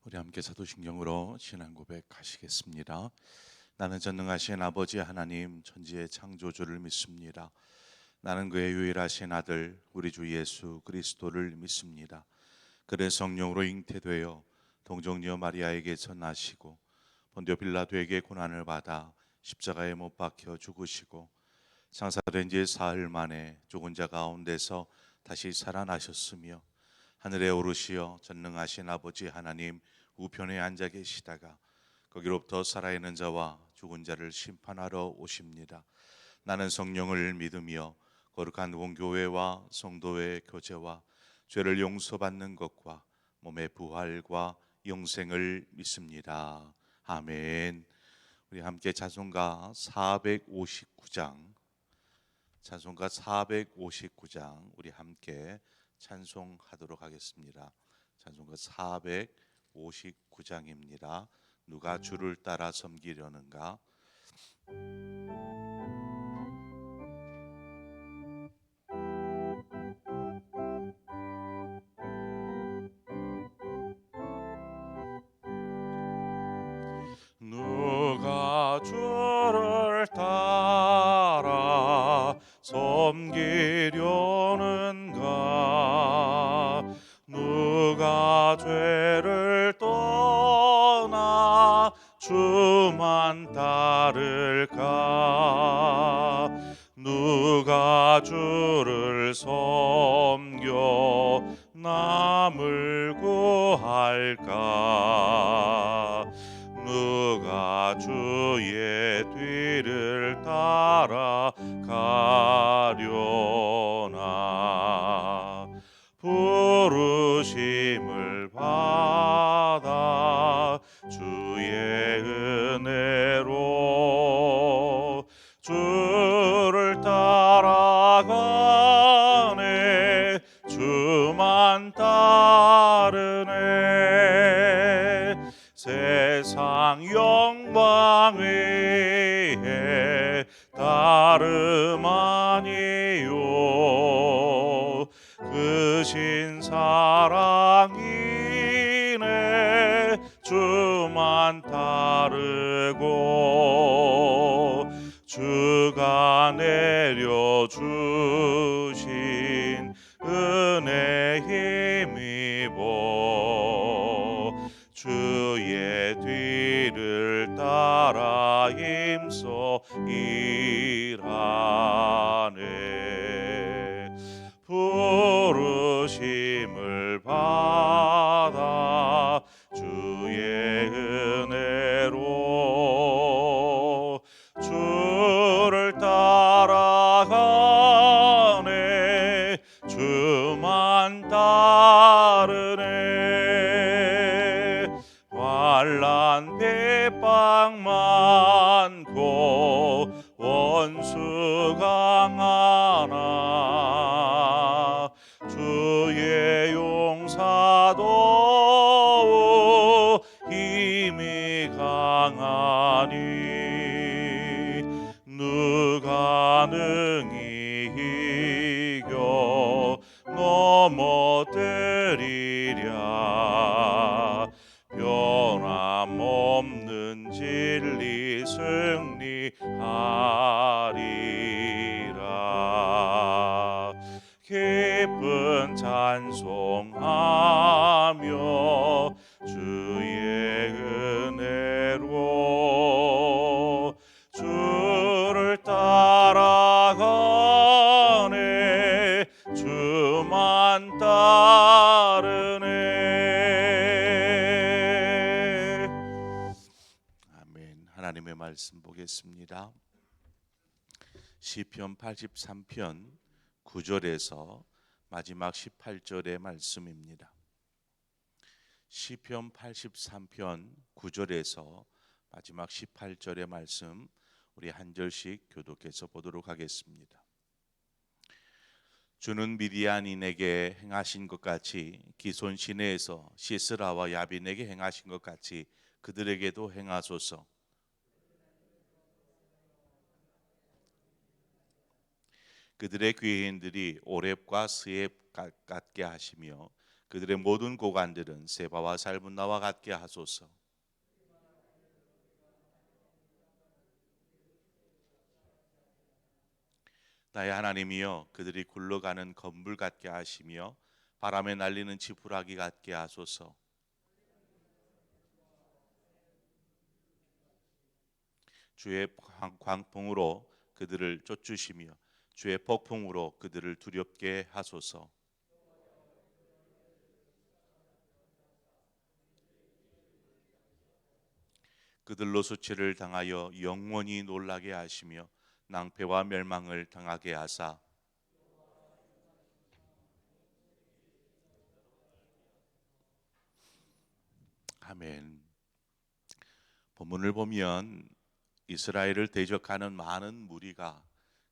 우리 함께 사도신경으로 신앙 고백하시겠습니다. 나는 전능하신 아버지 하나님 천지의 창조주를 믿습니다. 나는 그의 유일하신 아들 우리 주 예수 그리스도를 믿습니다. 그의 성령으로 잉태되어 동정녀 마리아에게서 나시고 본디오 빌라도에게 고난을 받아 십자가에 못 박혀 죽으시고 장사된 지 사흘 만에 죽은 자 가운데서 다시 살아나셨으며 하늘에 오르시어 전능하신 아버지 하나님 우편에 앉아 계시다가 거기로부터 살아있는 자와 죽은 자를 심판하러 오십니다. 나는 성령을 믿으며 거룩한 공교회와 성도의 교제와 죄를 용서받는 것과 몸의 부활과 영생을 믿습니다. 아멘. 우리 함께 찬송가 459장 우리 함께 찬송하도록 하겠습니다. 찬송가 459장입니다. 누가 주를 따라 섬기려는가? 누가 주를 따라 섬기려는가? 누가 죄를 떠나 주만 따를까? 누가 주를 섬겨 남을 구할까? 누가 주의 뒤를 따라가려나? 부르심을 받아 주의 은혜로 주를 따라가네. 주만 따르네. 세상 영광 위에 다름 아니요 그 신사랑이네. 주만 따르고 주가 내려주신 은혜 힘입어 주의 뒤를 따라 힘써 일하네. 부르심을 받아 주의 은혜로 주를 따라가네. 주만 따르네. 환난 핍박 많고 원수 강하나 주의 용사도 힘이 강하니 누가 능히 이겨 넘어뜨리랴? 변함없는 진리 승리하리라. 기쁜 찬송하며 주의 은혜로 주를 따라가네. 주만 따르네. 아멘. 하나님의 말씀 보겠습니다. 시편 83편 9절에서 마지막 18절의 말씀입니다. 시편 83편 9절에서 마지막 18절의 말씀 우리 한 절씩 교독해서 보도록 하겠습니다. 주는 미디안인에게 행하신 것 같이 기손 시내에서 시스라와 야빈에게 행하신 것 같이 그들에게도 행하소서. 그들의 귀인들이 오렙과 스앱 같게 하시며 그들의 모든 고관들은 세바와 살문나와 같게 하소서. 나의 하나님이여, 그들이 굴러가는 건물 같게 하시며 바람에 날리는 지푸라기 같게 하소서. 주의 광풍으로 그들을 쫓으시며 주의 폭풍으로 그들을 두렵게 하소서. 그들로 수치를 당하여 영원히 놀라게 하시며 낭패와 멸망을 당하게 하사. 아멘. 본문을 보면 이스라엘을 대적하는 많은 무리가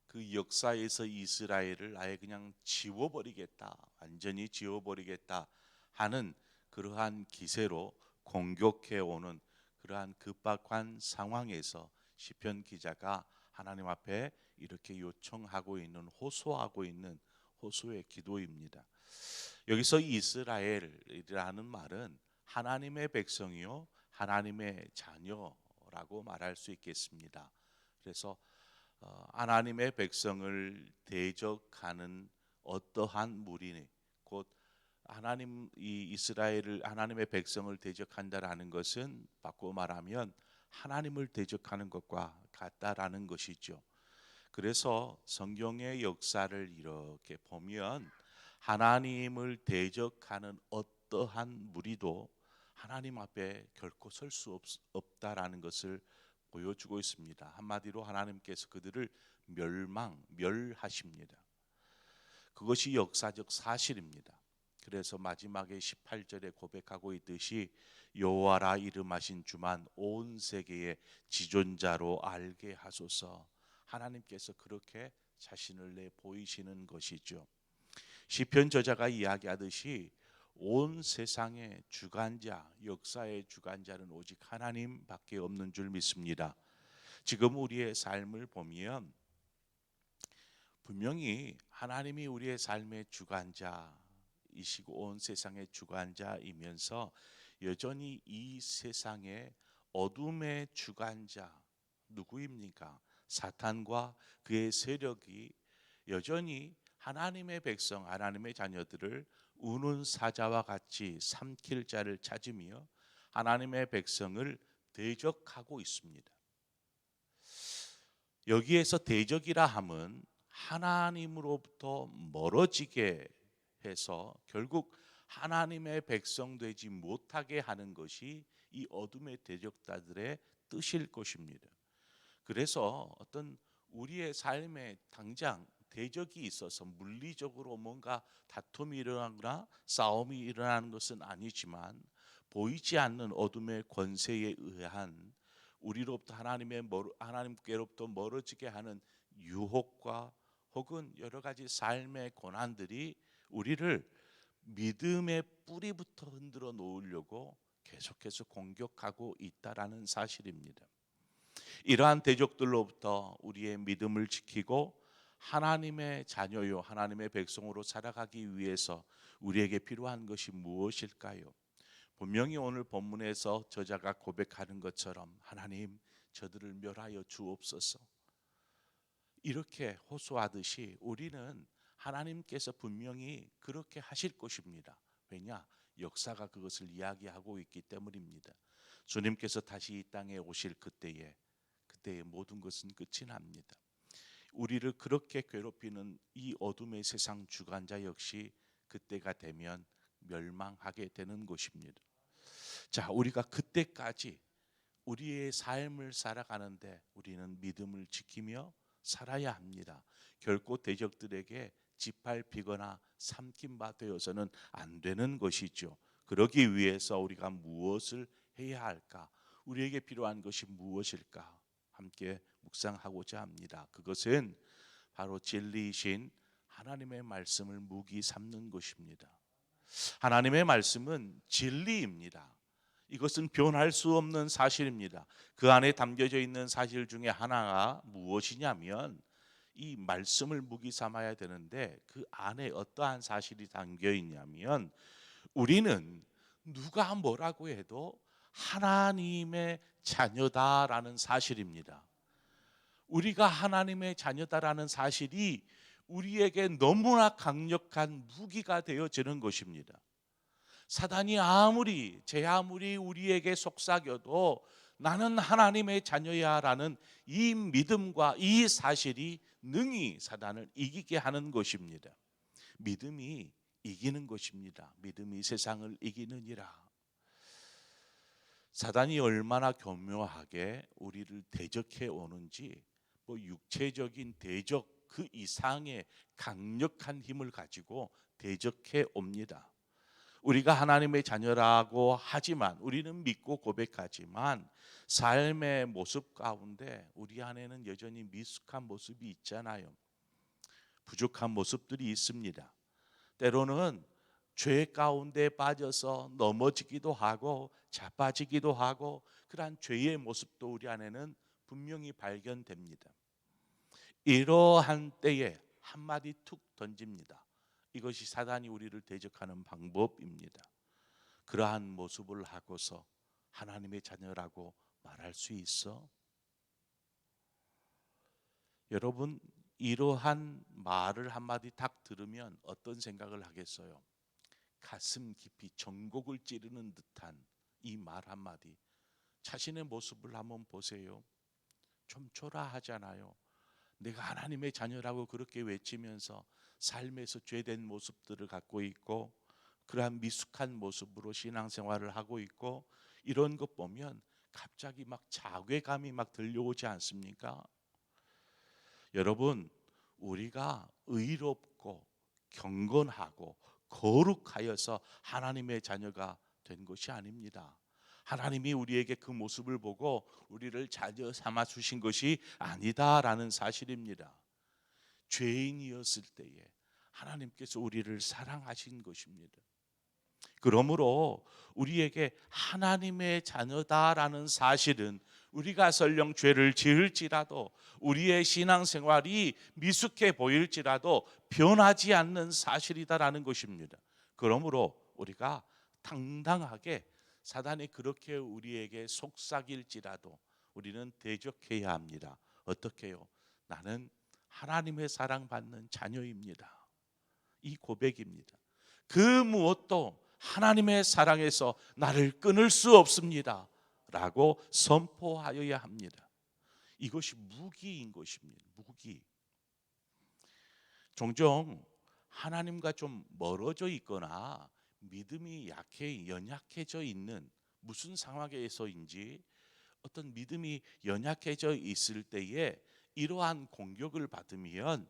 그 역사에서 이스라엘을 아예 그냥 지워버리겠다, 완전히 지워버리겠다 하는 그러한 기세로 공격해 오는 그러한 급박한 상황에서 시편 기자가 하나님 앞에 이렇게 요청하고 있는, 호소하고 있는 호소의 기도입니다. 여기서 이스라엘이라는 말은 하나님의 백성이요 하나님의 자녀라고 말할 수 있겠습니다. 그래서 하나님의 백성을 대적하는 어떠한 무리니 곧 하나님, 이 이스라엘을, 하나님의 백성을 대적한다라는 것은 바꾸어 말하면 하나님을 대적하는 것과 같다라는 것이죠. 그래서 성경의 역사를 이렇게 보면 하나님을 대적하는 어떠한 무리도 하나님 앞에 결코 설 수 없다라는 것을 보여주고 있습니다. 한마디로 하나님께서 그들을 멸하십니다. 그것이 역사적 사실입니다. 그래서 마지막에 18절에 고백하고 있듯이 여호와라 이름하신 주만 온 세계의 지존자로 알게 하소서. 하나님께서 그렇게 자신을 내 보이시는 것이죠. 시편 저자가 이야기하듯이 온 세상의 주관자, 역사의 주관자는 오직 하나님밖에 없는 줄 믿습니다. 지금 우리의 삶을 보면 분명히 하나님이 우리의 삶의 주관자이시고 온 세상의 주관자이면서 여전히 이 세상의 어둠의 주관자 누구입니까? 사탄과 그의 세력이 여전히 하나님의 백성, 하나님의 자녀들을 우는 사자와 같이 삼킬 자를 찾으며 하나님의 백성을 대적하고 있습니다. 여기에서 대적이라 함은 하나님으로부터 멀어지게 해서 결국 하나님의 백성 되지 못하게 하는 것이 이 어둠의 대적자들의 뜻일 것입니다. 그래서 어떤 우리의 삶에 당장 대적이 있어서 물리적으로 뭔가 다툼이 일어나거나 싸움이 일어나는 것은 아니지만 보이지 않는 어둠의 권세에 의한 우리로부터 하나님께로부터 멀어지게 하는 유혹과 혹은 여러 가지 삶의 고난들이 우리를 믿음의 뿌리부터 흔들어 놓으려고 계속해서 공격하고 있다라는 사실입니다. 이러한 대적들로부터 우리의 믿음을 지키고 하나님의 자녀요 하나님의 백성으로 살아가기 위해서 우리에게 필요한 것이 무엇일까요? 분명히 오늘 본문에서 저자가 고백하는 것처럼 하나님 저들을 멸하여 주옵소서 이렇게 호소하듯이 우리는 하나님께서 분명히 그렇게 하실 것입니다. 왜냐? 역사가 그것을 이야기하고 있기 때문입니다. 주님께서 다시 이 땅에 오실 그때에 모든 것은 끝이 납니다. 우리를 그렇게 괴롭히는 이 어둠의 세상 주관자 역시 그때가 되면 멸망하게 되는 것입니다. 자, 우리가 그때까지 우리의 삶을 살아가는데 우리는 믿음을 지키며 살아야 합니다. 결코 대적들에게 짓밟히거나 삼킨바 되어서는 안 되는 것이죠. 그러기 위해서 우리가 무엇을 해야 할까? 우리에게 필요한 것이 무엇일까? 함께 묵상하고자 합니다. 그것은 바로 진리이신 하나님의 말씀을 무기 삼는 것입니다. 하나님의 말씀은 진리입니다. 이것은 변할 수 없는 사실입니다. 그 안에 담겨져 있는 사실 중에 하나가 무엇이냐면 이 말씀을 무기 삼아야 되는데 그 안에 어떠한 사실이 담겨 있냐면 우리는 누가 뭐라고 해도 하나님의 자녀다라는 사실입니다. 우리가 하나님의 자녀다라는 사실이 우리에게 너무나 강력한 무기가 되어지는 것입니다. 사단이 제 아무리 우리에게 속삭여도 나는 하나님의 자녀야라는 이 믿음과 이 사실이 능히 사단을 이기게 하는 것입니다. 믿음이 이기는 것입니다. 믿음이 세상을 이기느니라. 사단이 얼마나 교묘하게 우리를 대적해 오는지, 육체적인 대적 그 이상의 강력한 힘을 가지고 대적해 옵니다. 우리가 하나님의 자녀라고 하지만, 우리는 믿고 고백하지만 삶의 모습 가운데 우리 안에는 여전히 미숙한 모습이 있잖아요. 부족한 모습들이 있습니다. 때로는 죄 가운데 빠져서 넘어지기도 하고 자빠지기도 하고, 그러한 죄의 모습도 우리 안에는 분명히 발견됩니다. 이러한 때에 한마디 툭 던집니다. 이것이 사단이 우리를 대적하는 방법입니다. 그러한 모습을 하고서 하나님의 자녀라고 말할 수 있어? 여러분, 이러한 말을 한마디 딱 들으면 어떤 생각을 하겠어요? 가슴 깊이 전곡을 찌르는 듯한 이 말 한마디, 자신의 모습을 한번 보세요. 좀 초라하잖아요. 내가 하나님의 자녀라고 그렇게 외치면서 삶에서 죄된 모습들을 갖고 있고, 그러한 미숙한 모습으로 신앙생활을 하고 있고, 이런 것 보면 갑자기 막 자괴감이 막 들려오지 않습니까? 여러분, 우리가 의롭고 경건하고 거룩하여서 하나님의 자녀가 된 것이 아닙니다. 하나님이 우리에게 그 모습을 보고 우리를 자녀 삼아 주신 것이 아니다라는 사실입니다. 죄인이었을 때에 하나님께서 우리를 사랑하신 것입니다. 그러므로 우리에게 하나님의 자녀다라는 사실은, 우리가 설령 죄를 지을지라도, 우리의 신앙생활이 미숙해 보일지라도 변하지 않는 사실이다라는 것입니다. 그러므로 우리가 당당하게 사단이 그렇게 우리에게 속삭일지라도 우리는 대적해야 합니다. 어떻게요? 나는 하나님의 사랑받는 자녀입니다. 이 고백입니다. 그 무엇도 하나님의 사랑에서 나를 끊을 수 없습니다 라고 선포하여야 합니다. 이것이 무기인 것입니다. 무기. 종종 하나님과 좀 멀어져 있거나 믿음이 연약해져 있는 무슨 상황에서인지, 어떤 믿음이 연약해져 있을 때에 이러한 공격을 받으면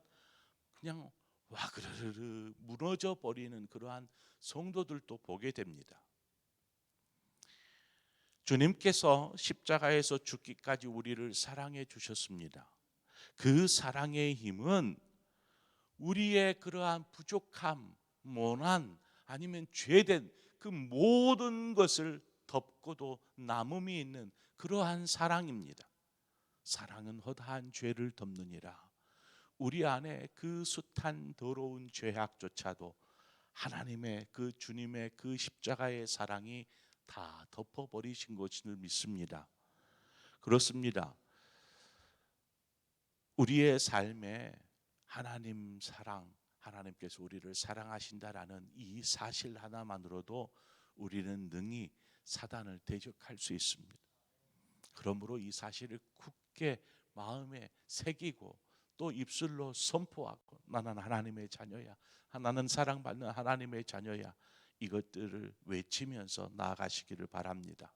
그냥 와그르르 무너져 버리는 그러한 성도들도 보게 됩니다. 주님께서 십자가에서 죽기까지 우리를 사랑해 주셨습니다. 그 사랑의 힘은 우리의 그러한 부족함, 모난, 아니면 죄된 그 모든 것을 덮고도 남음이 있는 그러한 사랑입니다. 사랑은 허다한 죄를 덮느니라. 우리 안에 그 숱한 더러운 죄악조차도 하나님의 그 주님의 그 십자가의 사랑이 다 덮어버리신 것을 믿습니다. 그렇습니다. 우리의 삶에 하나님 사랑, 하나님께서 우리를 사랑하신다라는 이 사실 하나만으로도 우리는 능히 사단을 대적할 수 있습니다. 그러므로 이 사실을 굳게 마음에 새기고 또 입술로 선포하고, 나는 하나님의 자녀야, 나는 사랑받는 하나님의 자녀야, 이것들을 외치면서 나아가시기를 바랍니다.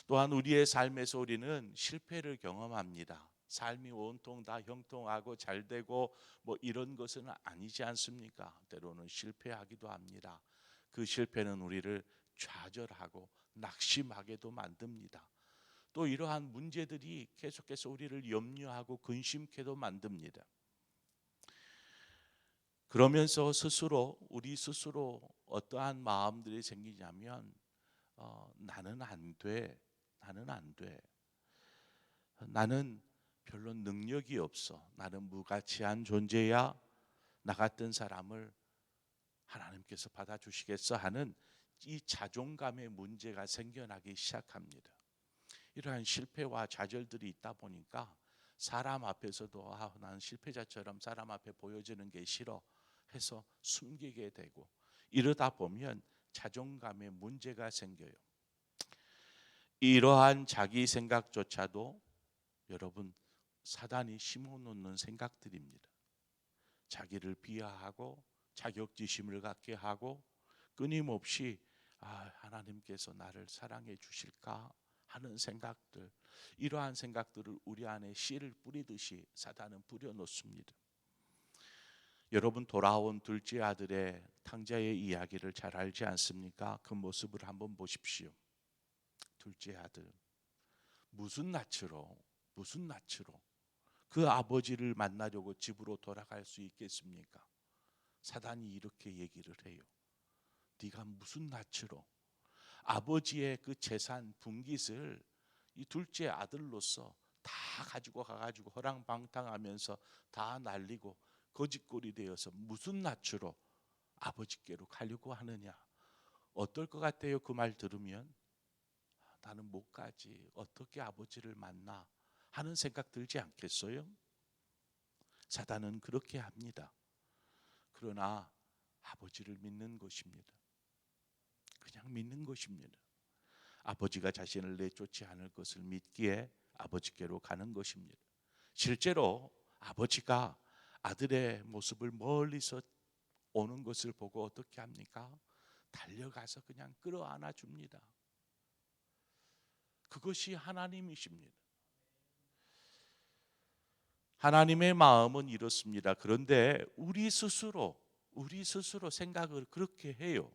또한 우리의 삶에서 우리는 실패를 경험합니다. 삶이 온통 다 형통하고 잘되고 이런 것은 아니지 않습니까? 때로는 실패하기도 합니다. 그 실패는 우리를 좌절하고 낙심하게도 만듭니다. 또 이러한 문제들이 계속해서 우리를 염려하고 근심케도 만듭니다. 그러면서 우리 스스로 어떠한 마음들이 생기냐면, 나는 안 돼, 나는 안 돼, 나는 별로 능력이 없어, 나는 무가치한 존재야, 나 같은 사람을 하나님께서 받아주시겠어 하는 이 자존감의 문제가 생겨나기 시작합니다. 이러한 실패와 좌절들이 있다 보니까 사람 앞에서도 난 실패자처럼 사람 앞에 보여지는 게 싫어 해서 숨기게 되고, 이러다 보면 자존감의 문제가 생겨요. 이러한 자기 생각조차도 여러분 사단이 심어놓는 생각들입니다. 자기를 비하하고 자격지심을 갖게 하고 끊임없이 하나님께서 나를 사랑해 주실까 하는 생각들, 이러한 생각들을 우리 안에 씨를 뿌리듯이 사단은 뿌려놓습니다. 여러분 돌아온 둘째 아들의 탕자의 이야기를 잘 알지 않습니까? 그 모습을 한번 보십시오. 둘째 아들 무슨 낯으로 그 아버지를 만나려고 집으로 돌아갈 수 있겠습니까? 사단이 이렇게 얘기를 해요. 네가 무슨 낯으로 아버지의 그 재산 분깃을 이 둘째 아들로서 다 가지고 가가지고 허랑방탕하면서 다 날리고 거짓골이 되어서 무슨 낯으로 아버지께로 가려고 하느냐. 어떨 것 같아요? 그 말 들으면 나는 못 가지, 어떻게 아버지를 만나 하는 생각 들지 않겠어요? 사단은 그렇게 합니다. 그러나 아버지를 믿는 것입니다. 그냥 믿는 것입니다. 아버지가 자신을 내쫓지 않을 것을 믿기에 아버지께로 가는 것입니다. 실제로 아버지가 아들의 모습을 멀리서 오는 것을 보고 어떻게 합니까? 달려가서 그냥 끌어안아 줍니다. 그것이 하나님이십니다. 하나님의 마음은 이렇습니다. 그런데 우리 스스로 생각을 그렇게 해요.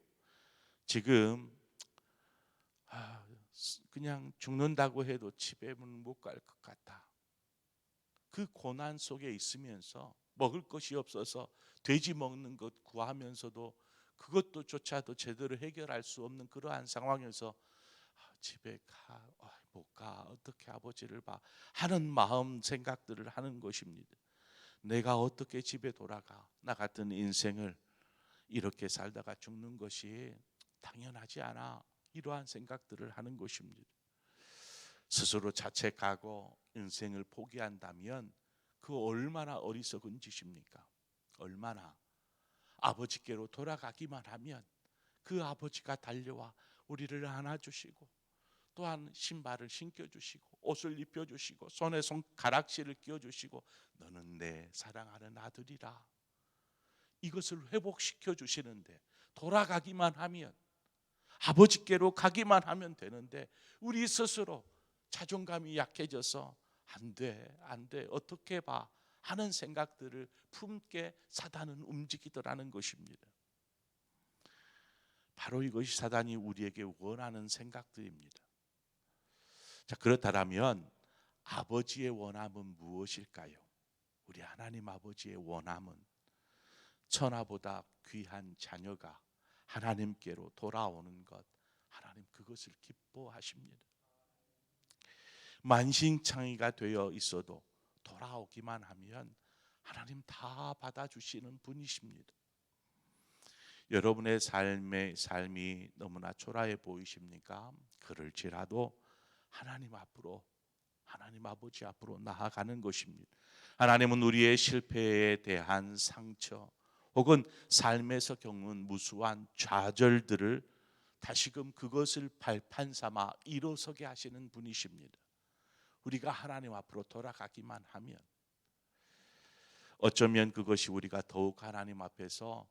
지금 그냥 죽는다고 해도 집에는 못 갈 것 같다. 그 고난 속에 있으면서 먹을 것이 없어서 돼지 먹는 것 구하면서도 그것도 조차도 제대로 해결할 수 없는 그러한 상황에서 집에 못 가, 어떻게 아버지를 봐 하는 마음 생각들을 하는 것입니다. 내가 어떻게 집에 돌아가, 나 같은 인생을 이렇게 살다가 죽는 것이 당연하지 않아, 이러한 생각들을 하는 것입니다. 스스로 자책하고 인생을 포기한다면 그 얼마나 어리석은 짓입니까? 얼마나 아버지께로 돌아가기만 하면 그 아버지가 달려와 우리를 안아주시고 또한 신발을 신겨주시고 옷을 입혀주시고 손에 손가락실을 끼워주시고 너는 내 사랑하는 아들이라, 이것을 회복시켜 주시는데, 돌아가기만 하면 아버지께로 가기만 하면 되는데 우리 스스로 자존감이 약해져서 안 돼 어떻게 봐 하는 생각들을 품게 사단은 움직이더라는 것입니다. 바로 이것이 사단이 우리에게 원하는 생각들입니다. 자, 그렇다면 아버지의 원함은 무엇일까요? 우리 하나님 아버지의 원함은 천하보다 귀한 자녀가 하나님께로 돌아오는 것, 하나님 그것을 기뻐하십니다. 만신창이가 되어 있어도 돌아오기만 하면 하나님 다 받아주시는 분이십니다. 여러분의 삶이 너무나 초라해 보이십니까? 그럴지라도 하나님 아버지 앞으로 나아가는 것입니다. 하나님은 우리의 실패에 대한 상처 혹은 삶에서 겪는 무수한 좌절들을 다시금 그것을 발판 삼아 일어서게 하시는 분이십니다. 우리가 하나님 앞으로 돌아가기만 하면, 어쩌면 그것이 우리가 더욱 하나님 앞에서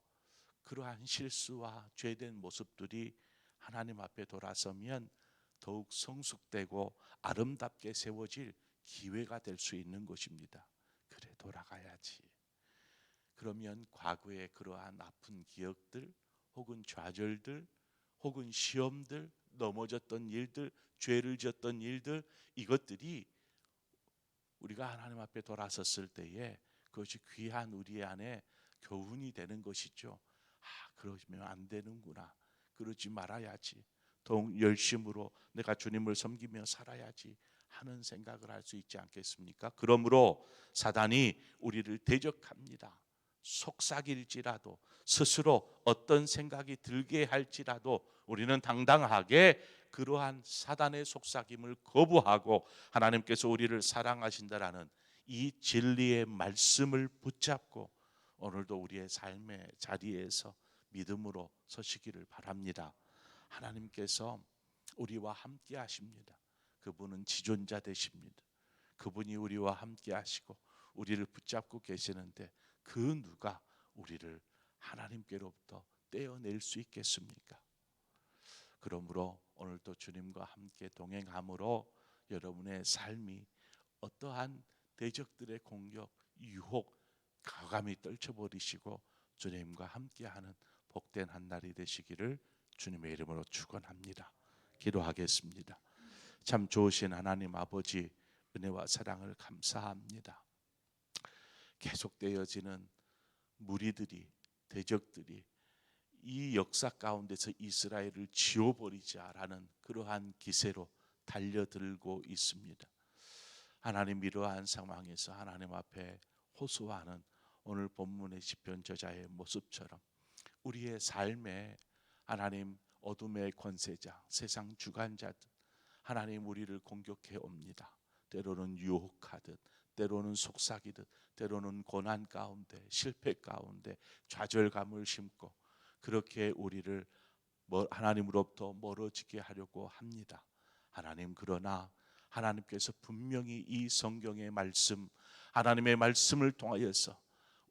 그러한 실수와 죄된 모습들이 하나님 앞에 돌아서면 더욱 성숙되고 아름답게 세워질 기회가 될 수 있는 것입니다. 그래, 돌아가야지. 그러면 과거의 그러한 아픈 기억들 혹은 좌절들 혹은 시험들, 넘어졌던 일들, 죄를 지었던 일들, 이것들이 우리가 하나님 앞에 돌아섰을 때에 그것이 귀한 우리 안에 교훈이 되는 것이죠. 그러면 안 되는구나, 그러지 말아야지, 더욱 열심으로 내가 주님을 섬기며 살아야지 하는 생각을 할 수 있지 않겠습니까? 그러므로 사단이 우리를 대적합니다. 속삭일지라도, 스스로 어떤 생각이 들게 할지라도 우리는 당당하게 그러한 사단의 속삭임을 거부하고 하나님께서 우리를 사랑하신다라는 이 진리의 말씀을 붙잡고 오늘도 우리의 삶의 자리에서 믿음으로 서시기를 바랍니다. 하나님께서 우리와 함께 하십니다. 그분은 지존자 되십니다. 그분이 우리와 함께 하시고 우리를 붙잡고 계시는데 그 누가 우리를 하나님께로부터 떼어낼 수 있겠습니까? 그러므로 오늘도 주님과 함께 동행함으로 여러분의 삶이 어떠한 대적들의 공격, 유혹 과감히 떨쳐버리시고 주님과 함께하는 복된 한 날이 되시기를 주님의 이름으로 축원합니다. 기도하겠습니다. 참 좋으신 하나님 아버지, 은혜와 사랑을 감사합니다. 계속되어지는 무리들이, 대적들이 이 역사 가운데서 이스라엘을 지워버리자라는 그러한 기세로 달려들고 있습니다. 하나님, 이러한 상황에서 하나님 앞에 호소하는 오늘 본문의 시편 저자의 모습처럼 우리의 삶에 하나님 어둠의 권세자, 세상 주관자들 하나님 우리를 공격해 옵니다. 때로는 유혹하듯, 때로는 속삭이듯, 때로는 고난 가운데, 실패 가운데 좌절감을 심고 그렇게 우리를 하나님으로부터 멀어지게 하려고 합니다. 하나님, 그러나 하나님께서 분명히 이 성경의 말씀, 하나님의 말씀을 통하여서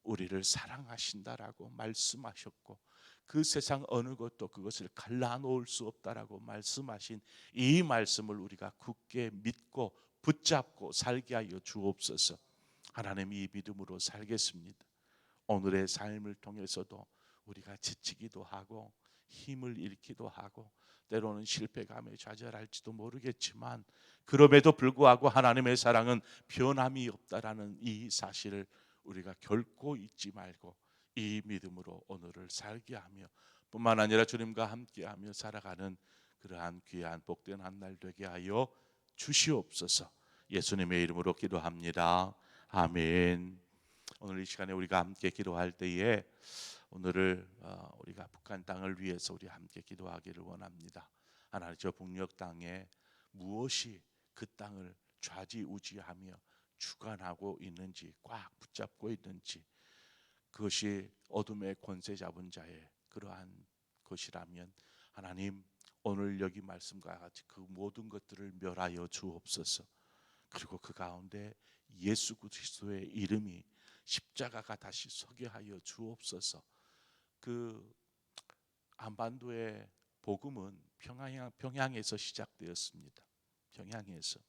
우리를 사랑하신다라고 말씀하셨고 그 세상 어느 것도 그것을 갈라놓을 수 없다라고 말씀하신 이 말씀을 우리가 굳게 믿고 붙잡고 살게 하여 주옵소서. 하나님, 이 믿음으로 살겠습니다. 오늘의 삶을 통해서도 우리가 지치기도 하고 힘을 잃기도 하고 때로는 실패감에 좌절할지도 모르겠지만 그럼에도 불구하고 하나님의 사랑은 변함이 없다라는 이 사실을 우리가 결코 잊지 말고 이 믿음으로 오늘을 살게 하며 뿐만 아니라 주님과 함께하며 살아가는 그러한 귀한 복된 한 날 되게 하여 주시옵소서. 예수님의 이름으로 기도합니다. 아멘. 오늘 이 시간에 우리가 함께 기도할 때에 오늘을 우리가 북한 땅을 위해서 우리 함께 기도하기를 원합니다. 하나님, 저 북녘 땅에 무엇이 그 땅을 좌지우지하며 주관하고 있는지, 꽉 붙잡고 있는지, 그것이 어둠의 권세 잡은 자의 그러한 것이라면 하나님, 오늘 여기 말씀과 같이 그 모든 것들을 멸하여 주옵소서. 그리고 그 가운데 예수 그리스도의 이름이 십자가가 다시 서게 하여 주옵소서. 그 한반도의 복음은 평양에서 시작되었습니다. 평양에서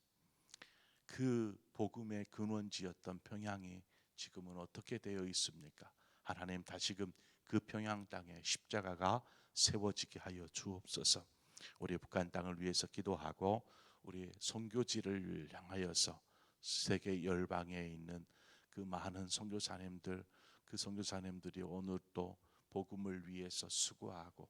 그 복음의 근원지였던 평양이 지금은 어떻게 되어 있습니까? 하나님, 다시금 그 평양 땅에 십자가가 세워지게 하여 주옵소서. 우리 북한 땅을 위해서 기도하고 우리 선교지를 향하여서 세계 열방에 있는 그 많은 선교사님들, 그 선교사님들이 오늘 또 복음을 위해서 수고하고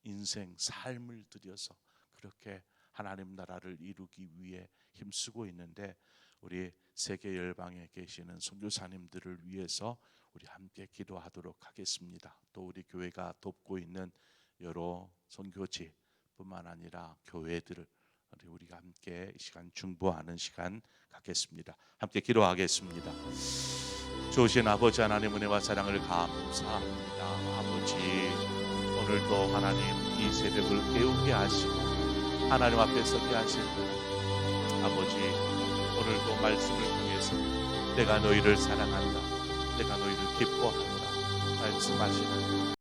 인생 삶을 들여서 그렇게 하나님 나라를 이루기 위해 힘쓰고 있는데 우리 세계 열방에 계시는 선교사님들을 위해서 우리 함께 기도하도록 하겠습니다. 또 우리 교회가 돕고 있는 여러 선교지뿐만 아니라 교회들을 우리가 함께 이 시간 중보하는 시간 갖겠습니다. 함께 기도하겠습니다. 좋으신 아버지 하나님, 은혜와 사랑을 감사합니다. 아버지, 오늘도 하나님 이 새벽을 깨우게 하시고 하나님 앞에 서게 하실 아버지, 오늘도 말씀을 통해서 내가 너희를 사랑한다, 내가 너희를 기뻐하노라 말씀하시는